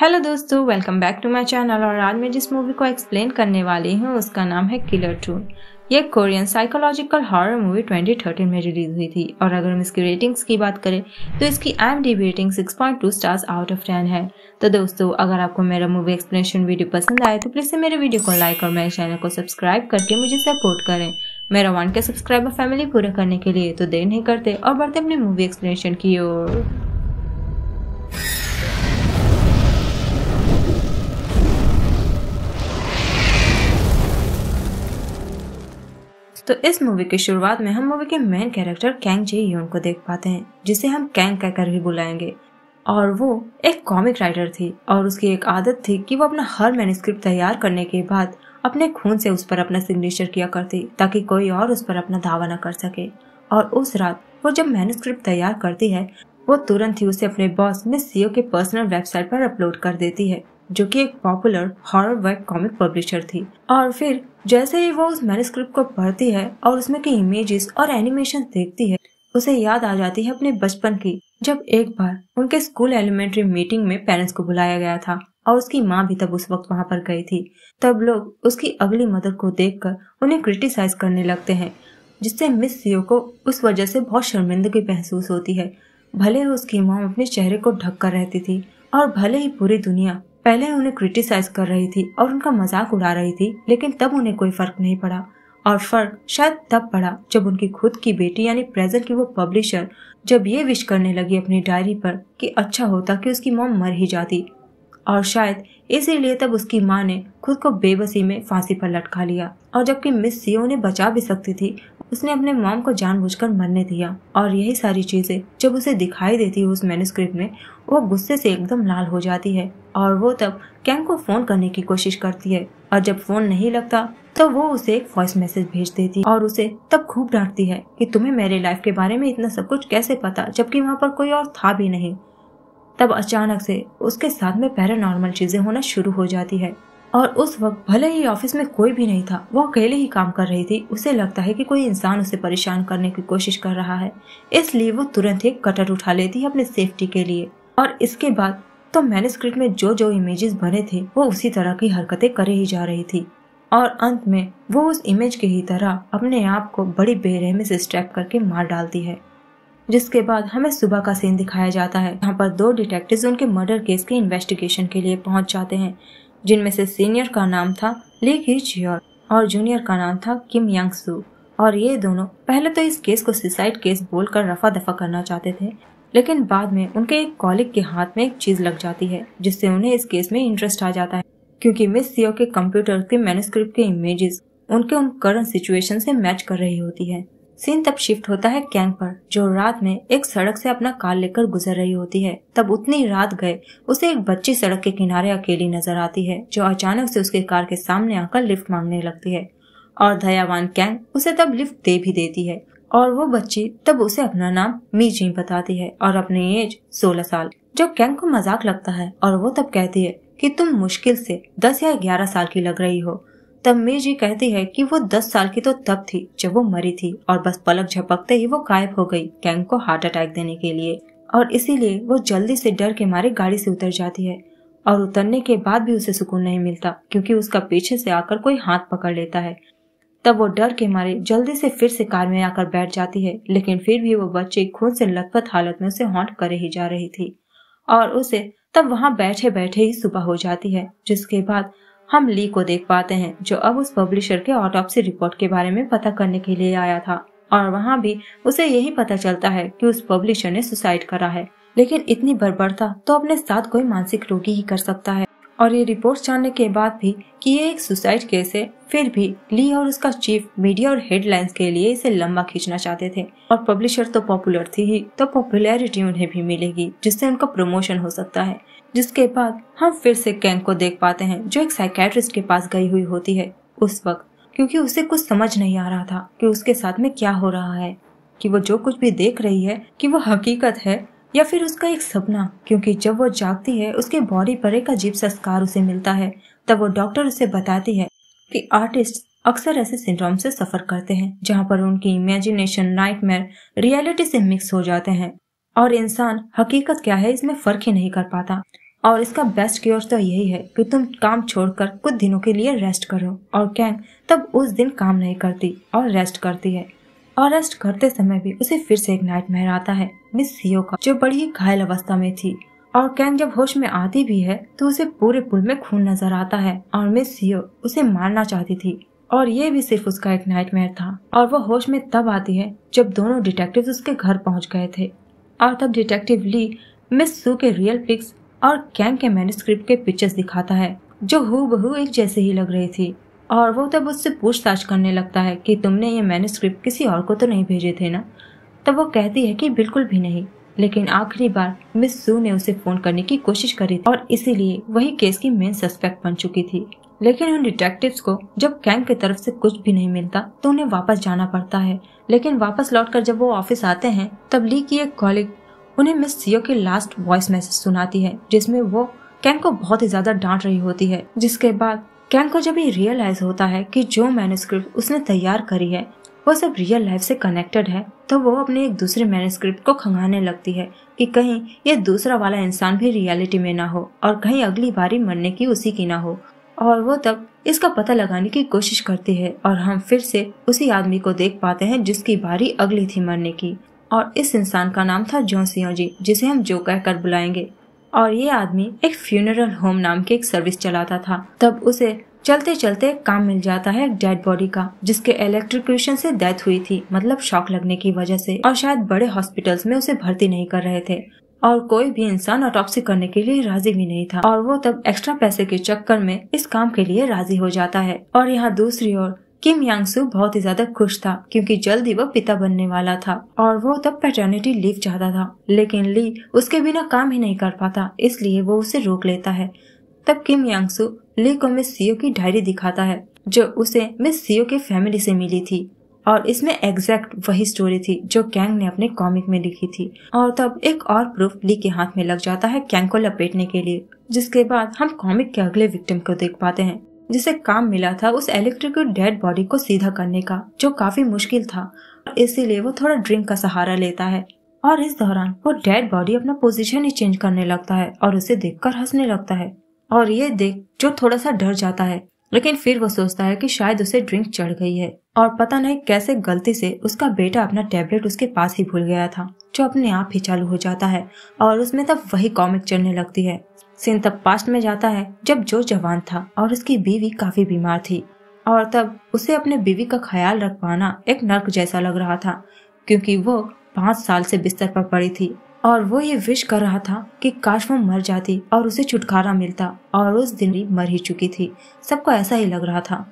Hello दोस्तों, welcome back to my channel. और आज मैं जिस मूवी को एक्सप्लेन करने वाली हूँ उसका नाम है किलर 2। ये कोरियन साइकोलॉजिकल हॉरर मूवी 2013 में रिलीज हुई थी और अगर हम इसकी रेटिंग्स की बात करें तो इसकी IMDb rating 6.2 stars out of 10 है। तो दोस्तों, अगर आपको मेरा मूवी एक्सप्लेनेशन वीडियो पसंद आए तो प्लीज से मेरे वीडियो को लाइक और मेरे चैनल को सब्सक्राइब करके मुझे सपोर्ट करें मेरा 1K सब्सक्राइबर फैमिली पूरा करने के लिए। तो देर नहीं करते और बढ़ते अपनी मूवी एक्सप्लेनेशन की ओर। तो इस मूवी की शुरुआत में हम मूवी के मेन कैरेक्टर कैंग जे योन को देख पाते हैं, जिसे हम कैंग कहकर भी बुलाएंगे। और वो एक कॉमिक राइटर थी और उसकी एक आदत थी कि वो अपना हर मैन्युस्क्रिप्ट तैयार करने के बाद अपने खून से उस पर अपना सिग्नेचर किया करती ताकि कोई और उस पर अपना दावा न कर सके। और उस रात वो जब मैन्युस्क्रिप्ट तैयार करती है वो तुरंत ही उसे अपने बॉस मिस सीओ के पर्सनल वेबसाइट पर अपलोड कर देती है, जो कि एक popular horror web comic publisher थी। और फिर जैसे ही वो उस मैन्युस्क्रिप्ट को पढ़ती है और उसमें की इमेजेस और एनिमेशन देखती है, उसे याद आ जाती है अपने बचपन की, जब एक बार उनके स्कूल एलिमेंट्री मीटिंग में पेरेंट्स को बुलाया गया था और उसकी माँ भी तब उस वक्त वहाँ पर गई थी। तब लोग उसकी अगली मदर को देखकर उन्हें क्रिटिसाइज करने लगते हैं, जिससे मिस सीओ को उस वजह से बहुत शर्मिंदगी महसूस होती है। भले ही उसकी मॉम अपने चेहरे को ढक कर रहती थी और भले ही पूरी दुनिया पहले उन्हें क्रिटिसाइज कर रही थी और उनका मजाक उड़ा रही थी, लेकिन तब उन्हें कोई फर्क नहीं पड़ा। और फर्क शायद तब पड़ा जब उनकी खुद की बेटी यानी प्रेजेंट की वो पब्लिशर जब ये विश करने लगी अपनी डायरी पर कि अच्छा होता कि उसकी मॉम मर ही जाती। और शायद इसीलिए तब उसकी माँ ने खुद को बेबसी में फांसी पर लटका लिया। और जबकि मिस सीओ ने बचा भी सकती थी, उसने अपने मॉम को जानबूझकर मरने दिया। और यही सारी चीजें जब उसे दिखाई देती है उस मैन्युस्क्रिप्ट में, वो गुस्से से एकदम लाल हो जाती है और वो तब कैंग को फोन करने की कोशिश करती है। और जब फोन नहीं लगता तो वो उसे एक वॉइस मैसेज भेज देती और उसे तब खूब डांटती है कि तुम्हें मेरे लाइफ के बारे में इतना सब कुछ कैसे पता, जबकि वहाँ पर कोई और था भी नहीं। तब अचानक से उसके साथ में पैरानॉर्मल चीजें होना शुरू हो जाती है। और उस वक्त भले ही ऑफिस में कोई भी नहीं था, वो अकेले ही काम कर रही थी। उसे लगता है कि कोई इंसान उसे परेशान करने की कोशिश कर रहा है, इसलिए वो तुरंत एक कटर उठा लेती है अपने सेफ्टी के लिए। और इसके बाद तो मैन्युस्क्रिप्ट में जो जो इमेजेस बने थे वो उसी तरह की हरकतें करे ही जा रही थी। और अंत में वो उस इमेज की ही तरह अपने आप को बड़ी बेरहमी से स्ट्रैप करके मार डालती है। जिसके बाद हमें सुबह का सीन दिखाया जाता है, जहाँ पर दो डिटेक्टिव्स उनके मर्डर केस के इन्वेस्टिगेशन के लिए पहुंच जाते हैं, जिनमें से सीनियर का नाम था ली की चियोर और जूनियर का नाम था किम यांग सू। और ये दोनों पहले तो इस केस को सुसाइड केस बोलकर रफा दफा करना चाहते थे, लेकिन बाद में उनके एक कॉलिग के हाथ में एक चीज लग जाती है जिससे उन्हें इस केस में इंटरेस्ट आ जाता है, क्योंकि मिस सीओ के कंप्यूटर के मैन्युस्क्रिप्ट के इमेजेस उनके उन करंट सिचुएशन से मैच कर रही होती है। सीन तब शिफ्ट होता है कैंग पर, जो रात में एक सड़क से अपना कार लेकर गुजर रही होती है। तब उतनी रात गए उसे एक बच्ची सड़क के किनारे अकेली नजर आती है, जो अचानक से उसके कार के सामने आकर लिफ्ट मांगने लगती है। और दयावान कैंग उसे तब लिफ्ट दे भी देती है। और वो बच्ची तब उसे अपना नाम मीजी बताती है और अपनी एज 16 साल, जो कैंग को मजाक लगता है। और वो तब कहती है कि तुम मुश्किल से 10 या 11 साल की लग रही हो। तब मीजी कहती है कि वो 10 साल की तो तब थी जब वो मरी थी और बस पलक झपकते ही वो गायब हो गई कैंग को हार्ट अटैक देने के लिए। और इसीलिए वो जल्दी से डर के मारे गाड़ी से उतर जाती है। और उतरने के बाद भी उसे सुकून नहीं मिलता, क्योंकि उसका पीछे से आकर कोई हाथ पकड़ लेता है। तब वो डर के मारे जल्दी से फिर से कार में आकर बैठ जाती है, लेकिन फिर भी वो बच्ची खून से लथपथ हालत में उसे हॉन्ट करे ही जा रही थी। और उसे तब वहाँ बैठे बैठे ही सुबह हो जाती है। जिसके बाद हम ली को देख पाते हैं, जो अब उस पब्लिशर के ऑटोप्सी रिपोर्ट के बारे में पता करने के लिए आया था। और वहाँ भी उसे यही पता चलता है कि उस पब्लिशर ने सुसाइड करा है, लेकिन इतनी बर्बरता तो अपने साथ कोई मानसिक रोगी ही कर सकता है। और ये रिपोर्ट जानने के बाद भी कि ये एक सुसाइड केस है, फिर भी ली और उसका चीफ मीडिया और हेडलाइंस के लिए इसे लंबा खींचना चाहते थे। और पब्लिशर तो पॉपुलर थी ही, तो पॉपुलैरिटी उन्हें भी मिलेगी, जिससे उनका प्रमोशन हो सकता है। जिसके बाद हम फिर से कैंग को देख पाते हैं, जो एक साइकियाट्रिस्ट के पास गई हुई होती है उस वक्त, क्योंकि उसे कुछ समझ नहीं आ रहा था कि उसके साथ में क्या हो रहा है, कि वो जो कुछ भी देख रही है कि वो हकीकत है या फिर उसका एक सपना। क्योंकि जब वो जागती है उसके बॉडी पर एक अजीब सा स्कार उसे मिलता है। तब वो डॉक्टर उसे बताती है कि आर्टिस्ट अक्सर ऐसे सिंड्रोम से सफर करते हैं, जहाँ पर उनकी इमेजिनेशन नाइटमेयर रियलिटी से मिक्स हो जाते हैं और इंसान हकीकत क्या है इसमें फर्क ही नहीं कर पाता। और इसका बेस्ट क्योर तो यही है कि तुम काम छोड़कर कुछ दिनों के लिए रेस्ट करो। और कैंग तब उस दिन काम नहीं करती और रेस्ट करती है। और रेस्ट करते समय भी उसे फिर से एक नाइटमेयर आता है मिस सीओ का, जो बड़ी ही घायल अवस्था में थी। और कैंग जब होश में आती भी है तो उसे पूरे पुल में खून नजर आता है और मिस सीओ उसे मारना चाहती थी। और ये भी सिर्फ उसका एक नाइटमेयर था। और वो होश में तब आती है जब दोनों डिटेक्टिव्स उसके घर पहुंच गए थे। और तब डिटेक्टिव ली मिस सू के रियल पिक्स और कैंग के मैन्युस्क्रिप्ट के पिक्चर्स दिखाता है, जो हूबहू एक जैसे ही लग रही थी। और वो तब उससे पूछताछ करने लगता है कि तुमने ये मैन्युस्क्रिप्ट किसी और को तो नहीं भेजे थे ना। तब वो कहती है कि बिल्कुल भी नहीं, लेकिन आखिरी बार मिस सू ने उसे फोन करने की कोशिश करी और इसीलिए वही केस की मेन सस्पेक्ट बन चुकी थी। लेकिन उन डिटेक्टिव्स को जब कैंग की तरफ से कुछ भी नहीं मिलता तो उन्हें वापस जाना पड़ता है। लेकिन वापस लौटकर जब वो ऑफिस आते हैं तब ली की एक कॉलीग उन्हें मिस सीओ की लास्ट वॉइस मैसेज सुनाती है, जिसमें वो कैंग को बहुत ही ज्यादा डांट रही होती है। जिसके बाद कैंग को जब ये रियलाइज होता है कि जो मैन्युस्क्रिप्ट उसने तैयार करी है वो सब रियल लाइफ से कनेक्टेड है, तो वो अपने एक दूसरे मैन्युस्क्रिप्ट को खंगालने लगती है कि कहीं ये दूसरा वाला इंसान भी रियलिटी में ना हो और कहीं अगली बारी मरने की उसी की ना हो। और वो तब इसका पता लगाने की कोशिश करती है और हम फिर से उसी आदमी को देख पाते हैं जिसकी बारी अगली थी मरने की। और इस इंसान का नाम था जॉन सियोजी, जिसे हम जो कहकर बुलाएंगे। और ये आदमी एक फ्यूनरल होम नाम की एक सर्विस चलाता था। तब उसे चलते चलते काम मिल जाता है एक डेड बॉडी का, जिसके इलेक्ट्रोक्यूशन से डेथ हुई थी, मतलब शॉक लगने की वजह से। और शायद बड़े हॉस्पिटल्स में उसे भर्ती नहीं कर रहे थे और कोई भी इंसान ऑटोप्सी करने के लिए राजी भी नहीं था। और वो तब एक्स्ट्रा पैसे के चक्कर में इस काम के लिए राजी हो जाता है। और यहाँ दूसरी ओर किम यांग सू बहुत ही ज्यादा खुश था क्योंकि जल्दी वो पिता बनने वाला था और वो तब पैटर्निटी लीव चाहता था। लेकिन ली उसके बिना काम ही नहीं कर पाता, इसलिए वो उसे रोक लेता है। तब किम यांग सू ली को मिस सीओ की डायरी दिखाता है, जो उसे मिस सीओ के फैमिली से मिली थी। और इसमें एग्जैक्ट वही स्टोरी थी जो कैंग ने अपने कॉमिक में लिखी थी। और तब एक और प्रूफ ली के हाथ में लग जाता है कैंग को लपेटने के लिए, जिसके बाद हम कॉमिक के अगले विक्टिम को देख पाते हैं, जिसे काम मिला था उस इलेक्ट्रिकल डेड बॉडी को सीधा करने का, जो काफी मुश्किल था। इसीलिए वो थोड़ा ड्रिंक का सहारा लेता है और इस दौरान वो डेड बॉडी अपना पोजीशन ही चेंज करने लगता है और उसे देखकर हंसने लगता है। और ये देख जो थोड़ा सा डर जाता है, लेकिन फिर वो सोचता है कि शायद उसे ड्रिंक चढ़ गई है और पता नहीं कैसे गलती से उसका बेटा अपना टैबलेट उसके पास ही भूल गया था, जो अपने आप ही चालू हो जाता है और उसमें तब वही कॉमिक चलने लगती है। सीन तब पास्ट में जाता है जब जो जवान था और उसकी बीवी काफी बीमार थी और तब उसे अपने बीवी का ख्याल रख पाना एक नर्क जैसा लग रहा था, क्योंकि वो 5 साल से बिस्तर पर पड़ी थी और वो ये विश कर रहा था कि काश वो मर जाती और उसे छुटकारा मिलता, और उस दिन भी मर ही चुकी थी। सबको ऐसा ही लग रहा था।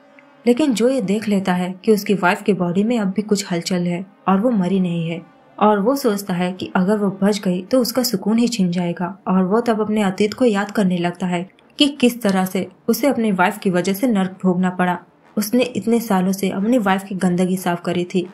लेकिन जो ये देख लेता है कि उसकी वाइफ की बॉडी में अब भी कुछ हलचल है और वो मरी नहीं है, और वो सोचता है कि अगर वो बच गई तो उसका सुकून ही छिन जाएगा। और वो तब अपने अतीत को याद करने लगता है कि किस तरह से उसे अपनी वाइफ की वजह से नर्क भोगना पड़ा। उसने इतने सालों से अपनी वाइफ की गंदगी साफ करी थी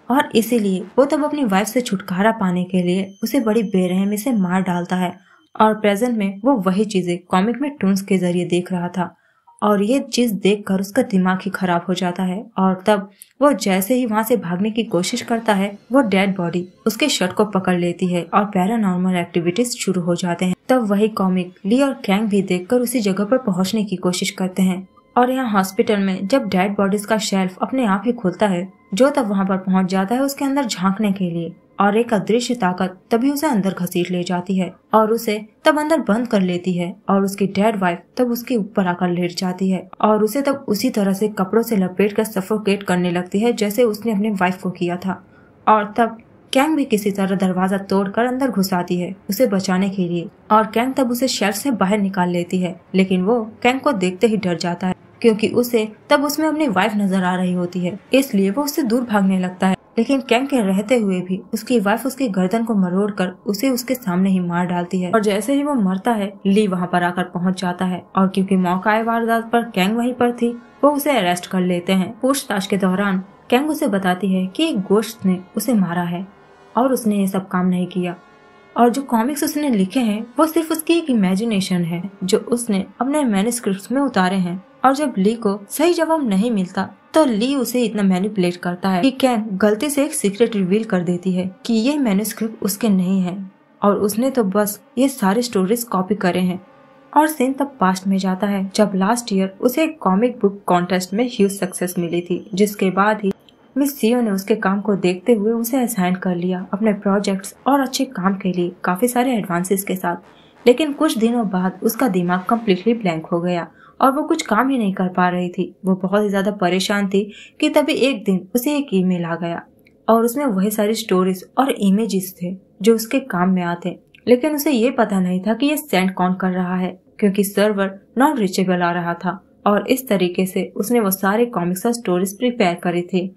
और इसीलिए वो तब अपनी वाइफ से छुटकारा पाने के लिए उसे बड़ी बेरहमी से मार डालता है। और प्रेजेंट में वो वही चीजें कॉमिक में टून्स के जरिए देख रहा था और ये चीज देखकर उसका दिमाग ही खराब हो जाता है। और तब वो जैसे ही वहाँ से भागने की कोशिश करता है, वो डेड बॉडी उसके शर्ट को पकड़ लेती है और पैरानॉर्मल एक्टिविटीज शुरू हो जाते हैं। तब वही कॉमिक ली और कैंग भी देखकर उसी जगह पर पहुँचने की कोशिश करते हैं। और यहाँ हॉस्पिटल में जब डेड बॉडीज का शेल्फ अपने आप ही खुलता है, जो तब वहाँ पर पहुँच जाता है उसके अंदर झांकने के लिए, और एक अदृश्य ताकत तभी उसे अंदर घसीट ले जाती है और उसे तब अंदर बंद कर लेती है। और उसकी डेड वाइफ तब उसके ऊपर आकर लेट जाती है और उसे तब उसी तरह से कपड़ों से लपेट कर सफोकेट करने लगती है जैसे उसने अपने वाइफ को किया था। और तब कैंग भी किसी तरह दरवाजा तोड़कर अंदर घुस आती है उसे बचाने के लिए, और कैंग तब उसे शेल्फ से बाहर निकाल लेती है। लेकिन वो कैंग को देखते ही डर जाता है क्योंकि उसे तब उसमें अपनी वाइफ नजर आ रही होती है, इसलिए वो उससे दूर भागने लगता है। लेकिन कैंग के रहते हुए भी उसकी वाइफ उसकी गर्दन को मरोड़कर उसे उसके सामने ही मार डालती है। और जैसे ही वो मरता है, ली वहाँ पर आकर पहुँच जाता है और क्योंकि मौका वारदात पर कैंग वहीं पर थी, वो उसे अरेस्ट कर लेते हैं। पूछताछ के दौरान कैंग उसे बताती है कि एक गोश्त ने उसे मारा है और उसने ये सब काम नहीं किया, और जो कॉमिक्स उसने लिखे हैं वो सिर्फ उसकी एक इमेजिनेशन है जो उसने अपने मैन्युस्क्रिप्ट्स में उतारे हैं। और जब ली को सही जवाब नहीं मिलता तो ली उसे इतना मैनिपुलेट करता है कि कैंग गलती से एक सीक्रेट रिवील कर देती है कि ये मैन्युस्क्रिप्ट उसके नहीं है और उसने तो बस ये सारे स्टोरीज कॉपी करे हैं। और सिन तब पास्ट में जाता है जब लास्ट ईयर उसे एक कॉमिक बुक कॉन्टेस्ट में ह्यूज सक्सेस मिली थी, जिसके बाद ही मिस सीओ ने उसके काम को देखते हुए उसे असाइन कर लिया अपने प्रोजेक्ट्स और अच्छे काम के लिए काफी सारे एडवांसेस के साथ। लेकिन कुछ दिनों बाद उसका दिमाग कम्प्लीटली ब्लैंक हो गया और वो कुछ काम ही नहीं कर पा रही थी। वो बहुत ही ज्यादा परेशान थी कि तभी एक दिन उसे एक ईमेल आ गया और उसमें वही सारी स्टोरीज और इमेजेस थे जो उसके काम में आते, लेकिन उसे ये पता नहीं था कि ये सेंड कौन कर रहा है, क्योंकि सर्वर नॉन रीचेबल आ रहा था। और इस तरीके से उसने वो सारे कॉमिक्स और स्टोरीज प्रिपेयर करी थी,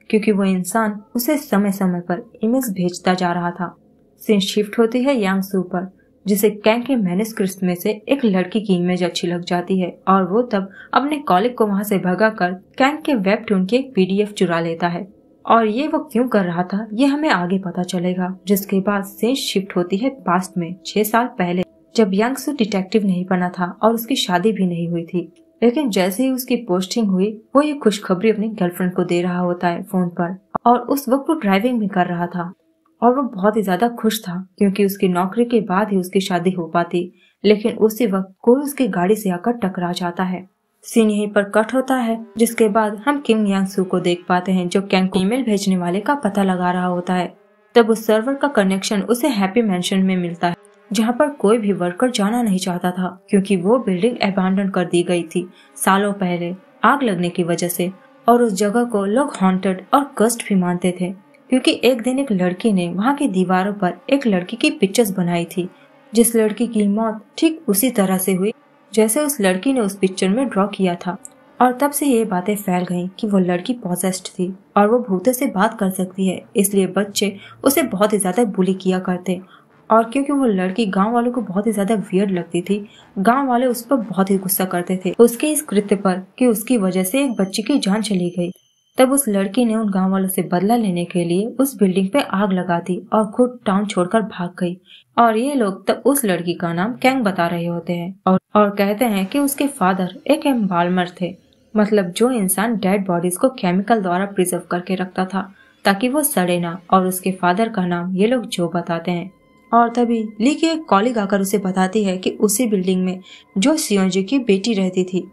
क्योंकि वो इंसान उसे समय समय पर इमेज भेजता जा रहा था। सीन शिफ्ट होती है यांग सू पर, जिसे कैंग के मैन्युस्क्रिप्ट में से एक लड़की की इमेज अच्छी लग जाती है और वो तब अपने कॉलिग को वहां से भगाकर कैंग के वेबटून की एक पीडीएफ चुरा लेता है। और ये वो क्यों कर रहा था ये हमें आगे पता चलेगा। जिसके बाद सीन शिफ्ट होती है पास्ट में 6 साल पहले, जब यांग सू डिटेक्टिव नहीं बना था और उसकी शादी भी नहीं हुई थी। लेकिन जैसे ही उसकी पोस्टिंग हुई वो ये खुशखबरी अपनी गर्लफ्रेंड को दे रहा होता है फोन पर, और उस वक्त वो ड्राइविंग भी कर रहा था और वो बहुत ही ज्यादा खुश था क्योंकि उसकी नौकरी के बाद ही उसकी शादी हो पाती। लेकिन उसी वक्त कोई उसकी गाड़ी से आकर टकरा जाता है। सीन यहीं पर कट होता है, जिसके बाद हम किम यांग सू को देख पाते हैं जो कैंग को ईमेल भेजने वाले का पता लगा रहा होता है। तब उस सर्वर का कनेक्शन उसे हैप्पी मैंशन में मिलता है, जहाँ पर कोई भी वर्कर जाना नहीं चाहता था क्योंकि वो बिल्डिंग अबैंडन कर दी गई थी सालों पहले आग लगने की वजह से। और उस जगह को लोग हॉन्टेड और कस्ट भी मानते थे क्योंकि एक दिन एक लड़की ने वहाँ की दीवारों पर एक लड़की की पिक्चर्स बनाई थी, जिस लड़की की मौत ठीक उसी तरह से हुई जैसे उस लड़की ने उस पिक्चर में ड्रॉ किया था। और तब से ये बातें फैल गईं कि वो लड़की पॉसेस्ड थी और वो भूतों से बात कर सकती है, इसलिए बच्चे उसे बहुत ही ज्यादा बुली किया करते। और क्योंकि वो लड़की गांव वालों को बहुत ही ज्यादा वियर्ड लगती थी, गांव वाले उस पर बहुत ही गुस्सा करते थे उसके इस कृत्य पर कि उसकी वजह से एक बच्ची की जान चली गई। तब उस लड़की ने उन गांव वालों से बदला लेने के लिए उस बिल्डिंग पे आग लगा दी और खुद टाउन छोड़कर भाग गई। और ये लोग तब उस लड़की का नाम कैंग बता रहे होते हैं और कहते हैं कि उसके फादर एक एम्बाल्मर थे, मतलब जो इंसान डेड बॉडीज को केमिकल द्वारा प्रिजर्व करके रखता था ताकि वो सड़े ना। और उसके फादर का नाम ये लोग जो बताते हैं। और तभी ली की एक कॉलीग आकर उसे बताती है कि उसी बिल्डिंग में जो सियोंजी की बेटी रहती थी,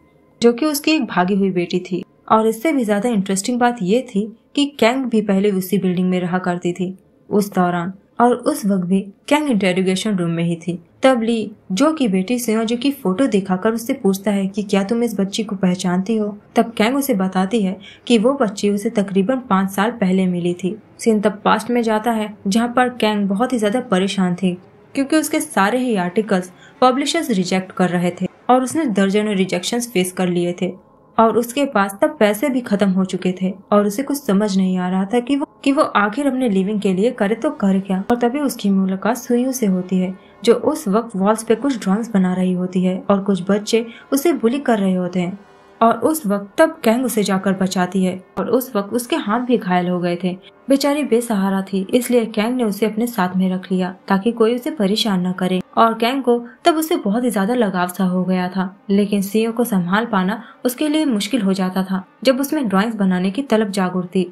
जो कि उसकी एक भागी हुई बेटी थी। और इससे भी ज्यादा इंटरेस्टिंग बात ये थी कि कैंग भी पहले उसी बिल्डिंग में रहा करती थी उस दौरान, और उस वक्त भी कैंग इंटेरोगेशन रूम में ही थी। तब ली जो की बेटी सियोंजी की फोटो दिखाकर उससे पूछता है कि क्या तुम इस बच्ची को पहचानती हो। तब कैंग उसे बताती है कि वो बच्ची उसे तकरीबन 5 साल पहले मिली थी। सीन तब पास्ट में जाता है जहाँ पर कैंग बहुत ही ज्यादा परेशान थी क्योंकि उसके सारे ही आर्टिकल्स पब्लिशर्स रिजेक्ट कर रहे थे और उसने दर्जनों रिजेक्शंस फेस कर लिए थे और उसके पास तब पैसे भी खत्म हो चुके थे और उसे कुछ समझ नहीं आ रहा था कि वो आखिर अपने लिविंग के लिए करे तो करे क्या। और तभी उसकी मुलाकात सुइयों से होती है जो उस वक्त वॉल्स पे कुछ ड्राइंग्स बना रही होती है और कुछ बच्चे उसे बुली कर रहे होते हैं। और उस वक्त तब कैंग उसे जाकर बचाती है और उस वक्त उसके हाथ भी घायल हो गए थे। बेचारी बेसहारा थी, इसलिए कैंग ने उसे अपने साथ में रख लिया ताकि कोई उसे परेशान न करे। और कैंग को तब उससे बहुत ही ज्यादा लगाव सा हो गया था, लेकिन सीओ को संभाल पाना उसके लिए मुश्किल हो जाता था जब उसमें ड्राइंग्स बनाने की तलब जाग उठती।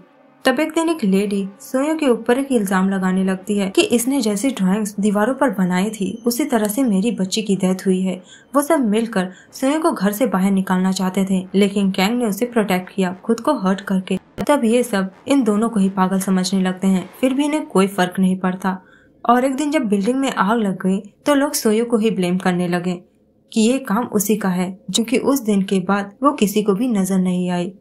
तब एक दिन एक लेडी सोयो के ऊपर एक इल्जाम लगाने लगती है कि इसने जैसी ड्राइंग्स दीवारों पर बनाई थी उसी तरह से मेरी बच्ची की डेथ हुई है। वो सब मिलकर सोयो को घर से बाहर निकालना चाहते थे, लेकिन कैंग ने उसे प्रोटेक्ट किया खुद को हर्ट करके। तब ये सब इन दोनों को ही पागल समझने लगते हैं, फिर भी इन्हें कोई फर्क नहीं पड़ता। और एक दिन जब बिल्डिंग में आग लग गई तो लोग सोयो को ही ब्लेम करने लगे कि ये काम उसी का है, जो कि उस दिन के बाद वो किसी को भी नजर नहीं आई।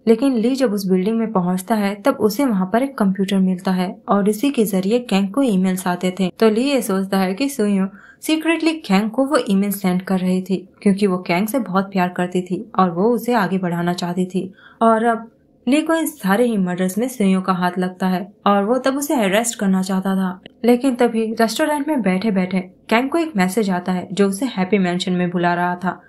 लेकिन ली जब उस बिल्डिंग में पहुंचता है तब उसे वहां पर एक कंप्यूटर मिलता है और इसी के जरिए कैंग को ईमेल्स आते थे। तो ली ये सोचता है कि सुयो सीक्रेटली कैंग को वो ईमेल सेंड कर रही थी क्योंकि वो कैंग से बहुत प्यार करती थी और वो उसे आगे बढ़ाना चाहती थी। और अब ली को इन सारे ही मर्डर्स में सुयो का हाथ लगता है और वो तब उसे अरेस्ट करना चाहता था। लेकिन तभी रेस्टोरेंट में बैठे बैठे कैंग को एक मैसेज आता है जो उसे हैप्पी मैंशन में बुला रहा था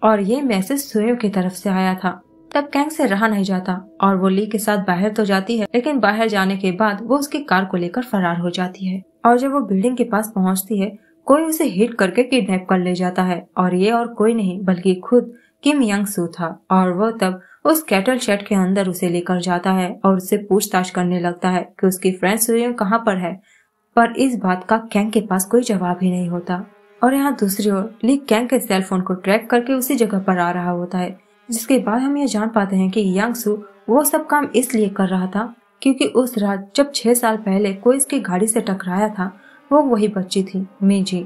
और ये मैसेज सुयो की तरफ से आया था। तब कैंग से रहा नहीं जाता और वो ली के साथ बाहर तो जाती है, लेकिन बाहर जाने के बाद वो उसकी कार को लेकर फरार हो जाती है। और जब वो बिल्डिंग के पास पहुंचती है कोई उसे हिट करके किडनैप कर ले जाता है और ये और कोई नहीं बल्कि खुद किम यांग सू था। और वो तब उस कैटल शेड के अंदर उसे लेकर जाता है और उससे पूछताछ करने लगता है कि उसकी फ्रेंड सुयो कहाँ पर है, पर इस बात का कैंग के पास कोई जवाब ही नहीं होता। और यहाँ दूसरी ओर ली कैंग के सेल फोन को ट्रैक करके उसी जगह पर आ रहा होता है, जिसके बाद हम ये जान पाते हैं कि यांग सू वो सब काम इसलिए कर रहा था क्योंकि उस रात जब 6 साल पहले कोई इसकी गाड़ी से टकराया था, वो वही बच्ची थी मीजी,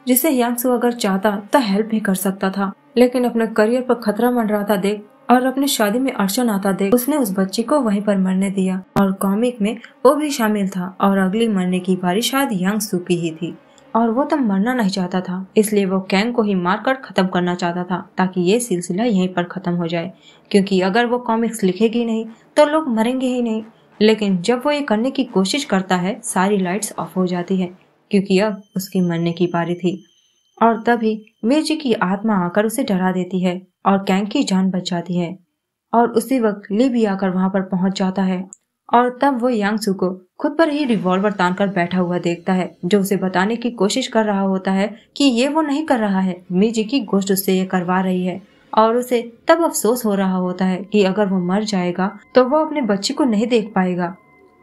जिसे यांग सू अगर चाहता तो हेल्प भी कर सकता था। लेकिन अपने करियर पर खतरा मंडराता देख और अपनी शादी में अड़चन आता देख उसने उस बच्ची को वहीं पर मरने दिया और कॉमिक में वो भी शामिल था और अगली मरने की बारी शायद यांग सू की ही थी और वो तब मरना नहीं चाहता था, इसलिए वो कैंग को ही मारकर खत्म करना चाहता था ताकि ये सिलसिला यहीं पर खत्म हो जाए, क्योंकि अगर वो कॉमिक्स लिखेगी नहीं तो लोग मरेंगे ही नहीं। लेकिन जब वो ये करने की कोशिश करता है सारी लाइट्स ऑफ हो जाती है क्योंकि अब उसकी मरने की बारी थी और तभी मीजी की आत्मा आकर उसे डरा देती है और कैंग की जान बच जाती है। और उसी वक्त ली भी आकर वहां पर पहुंच जाता है और तब वो यांग सू को खुद पर ही रिवॉल्वर तानकर बैठा हुआ देखता है, जो उसे बताने की कोशिश कर रहा होता है कि ये वो नहीं कर रहा है, मीजी की गोश्त उससे ये करवा रही है। और उसे तब अफसोस हो रहा होता है कि अगर वो मर जाएगा तो वो अपने बच्ची को नहीं देख पाएगा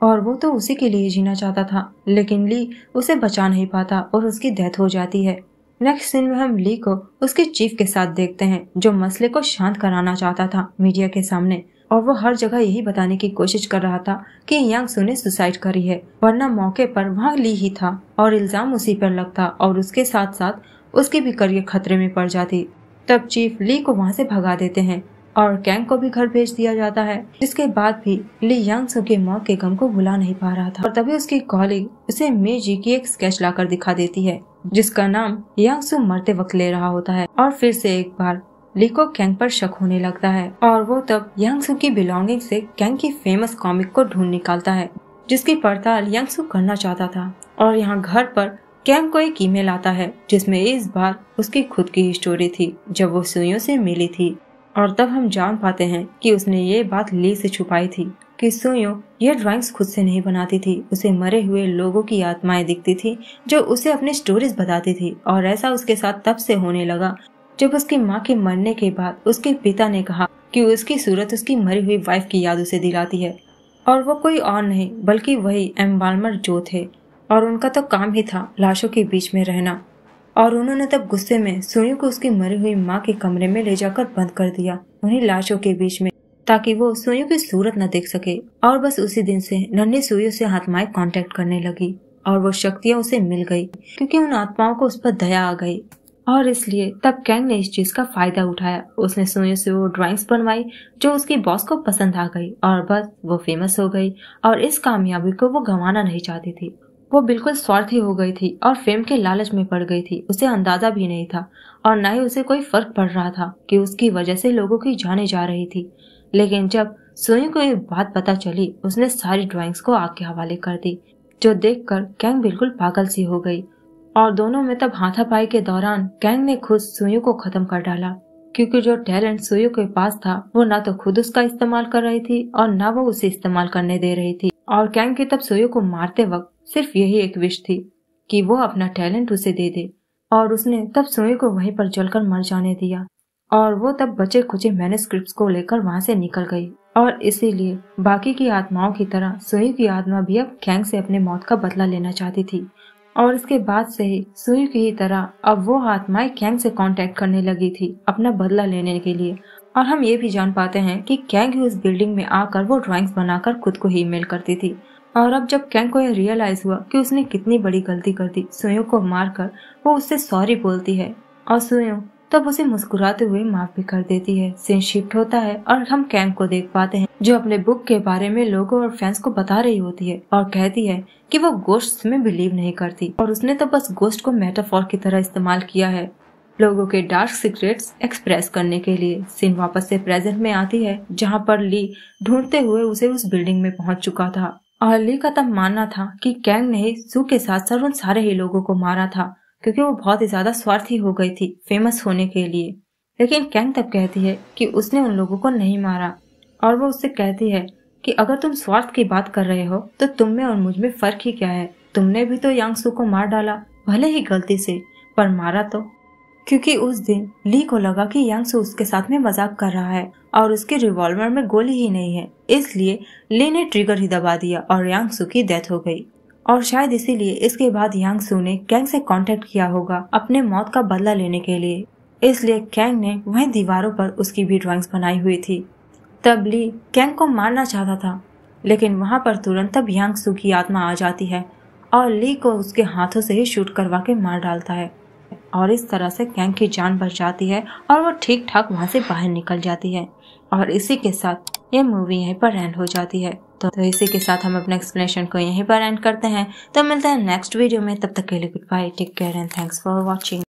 और वो तो उसी के लिए जीना चाहता था, लेकिन ली उसे बचा नहीं पाता और उसकी डेथ हो जाती है। नेक्स्ट सीन में हम ली को उसके चीफ के साथ देखते हैं, जो मसले को शांत कराना चाहता था मीडिया के सामने, और वो हर जगह यही बताने की कोशिश कर रहा था कि यांग सू ने सुसाइड करी है, वरना मौके पर वहाँ ली ही था और इल्जाम उसी पर लगता और उसके साथ साथ उसकी भी करियर खतरे में पड़ जाती। तब चीफ ली को वहाँ से भगा देते हैं और कैंग को भी घर भेज दिया जाता है। जिसके बाद भी ली यांग सू के मौत के गम को भुला नहीं पा रहा था और तभी उसकी कॉलीग उसे मीजी की एक स्केच लाकर दिखा देती है, जिसका नाम यांग सू मरते वक्त ले रहा होता है। और फिर से एक बार ली को कैंग पर शक होने लगता है और वो तब यांग सू की बिलोंगिंग से कैंग की फेमस कॉमिक को ढूंढ निकालता है, जिसकी पड़ताल यांग सू करना चाहता था। और यहाँ घर पर कैंग को एक ईमेल आता है जिसमें इस बार उसकी खुद की स्टोरी थी जब वो सुइयों से मिली थी। और तब हम जान पाते हैं कि उसने ये बात ली से छुपाई थी कि सुइयों ये ड्राइंग्स खुद से नहीं बनाती थी, उसे मरे हुए लोगों की आत्माएं दिखती थी जो उसे अपनी स्टोरीज बताती थी। और ऐसा उसके साथ तब से होने लगा जब उसकी माँ के मरने के बाद उसके पिता ने कहा कि उसकी सूरत उसकी मरी हुई वाइफ की याद उसे दिलाती है और वो कोई और नहीं बल्कि वही एम्बाल्मर जो थे। और उनका तो काम ही था लाशों के बीच में रहना। और उन्होंने तब गुस्से में सुइयों को उसकी मरी हुई माँ के कमरे में ले जाकर बंद कर दिया उन्हीं लाशों के बीच में, ताकि वो सुइयों की सूरत न देख सके। और बस उसी दिन से नन्ही सुइयों से आत्माएं कांटेक्ट करने लगी और वो शक्तियां उसे मिल गई क्योंकि उन आत्माओं को उस पर दया आ गई। और इसलिए तब कैंग ने इस चीज का फायदा उठाया, उसने सुइयों से वो ड्राइंग्स बनवाई जो उसकी बॉस को पसंद आ गई और बस वो फेमस हो गई। और इस कामयाबी को वो गंवाना नहीं चाहती थी, वो बिल्कुल स्वार्थी हो गई थी और फेम के लालच में पड़ गई थी। उसे अंदाजा भी नहीं था और न ही उसे कोई फर्क पड़ रहा था कि उसकी वजह से लोगों की जाने जा रही थी। लेकिन जब सुइयों को ये बात पता चली उसने सारी ड्राइंग्स को आग के हवाले कर दी, जो देखकर कैंग बिल्कुल पागल सी हो गई। और दोनों में तब हाथापाई के दौरान कैंग ने खुद सुइयों को खत्म कर डाला, क्योंकि जो टैलेंट सुइयों के पास था वो ना तो खुद उसका इस्तेमाल कर रही थी और ना वो उसे इस्तेमाल करने दे रही थी। और कैंग की तब सुइयों को मारते वक्त सिर्फ यही एक विश थी कि वो अपना टैलेंट उसे दे दे, और उसने तब सुइयों को वहीं पर जलकर मर जाने दिया। और वो तब बचे खुचे मैन्युस्क्रिप्ट्स को लेकर वहाँ से निकल गई। और इसीलिए बाकी की आत्माओं की तरह सुइयों की आत्मा भी अब कैंग से अपने मौत का बदला लेना चाहती थी। और इसके बाद से ही सुइयों की ही तरह अब वो आत्माएं कैंग से कांटेक्ट करने लगी थी अपना बदला लेने के लिए। और हम ये भी जान पाते हैं कि कैंग ही उस बिल्डिंग में आकर वो ड्राइंग्स बनाकर खुद को ही ईमेल करती थी। और अब जब कैंग को यह रियलाइज हुआ कि उसने कितनी बड़ी गलती कर दी सुइयों को मारकर, वो उससे सॉरी बोलती है और सुइयों तब उसे मुस्कुराते हुए माफ भी कर देती है। सीन शिफ्ट होता है और हम कैंग को देख पाते हैं जो अपने बुक के बारे में लोगों और फैंस को बता रही होती है और कहती है कि वो गोश्त में बिलीव नहीं करती और उसने तो बस गोश्त को मेटाफोर की तरह इस्तेमाल किया है लोगों के डार्क सीक्रेट्स एक्सप्रेस करने के लिए। सीन वापस से प्रेजेंट में आती है जहाँ पर ली ढूंढते हुए उसे उस बिल्डिंग में पहुँच चुका था और ली का तब मानना था कि कैंग ने सू के साथ साथ उन सारे ही लोगों को मारा था क्योंकि वो बहुत ही ज्यादा स्वार्थी हो गई थी फेमस होने के लिए। लेकिन कैंग तब कहती है कि उसने उन लोगों को नहीं मारा और वो उससे कहती है कि अगर तुम स्वार्थ की बात कर रहे हो तो तुम में और मुझ में फर्क ही क्या है, तुमने भी तो यांग सू को मार डाला, भले ही गलती से, पर मारा तो। क्योंकि उस दिन ली को लगा कि यांग सू उसके साथ में मजाक कर रहा है और उसके रिवॉल्वर में गोली ही नहीं है, इसलिए ली ने ट्रिगर ही दबा दिया और यांग सू की डेथ हो गई। और शायद इसीलिए इसके बाद यांग सू ने कैंग से कांटेक्ट किया होगा अपने मौत का बदला लेने के लिए। इसलिए कैंग ने वहीं दीवारों पर उसकी भी ड्राइंग्स बनाई हुई थी। तब ली कैंग को मारना चाहता था, लेकिन वहां पर तुरंत तब यांग सू की आत्मा आ जाती है और ली को उसके हाथों से ही शूट करवा के मार डालता है और इस तरह से कैंग की जान बच जाती है और वो ठीक ठाक वहां से बाहर निकल जाती है। और इसी के साथ ये मूवी यहीं पर एंड हो जाती है। तो इसी के साथ हम अपने एक्सप्लेनेशन को यहीं पर एंड करते हैं। तो मिलते हैं नेक्स्ट वीडियो में, तब तक के लिए goodbye, take care and thanks for watching.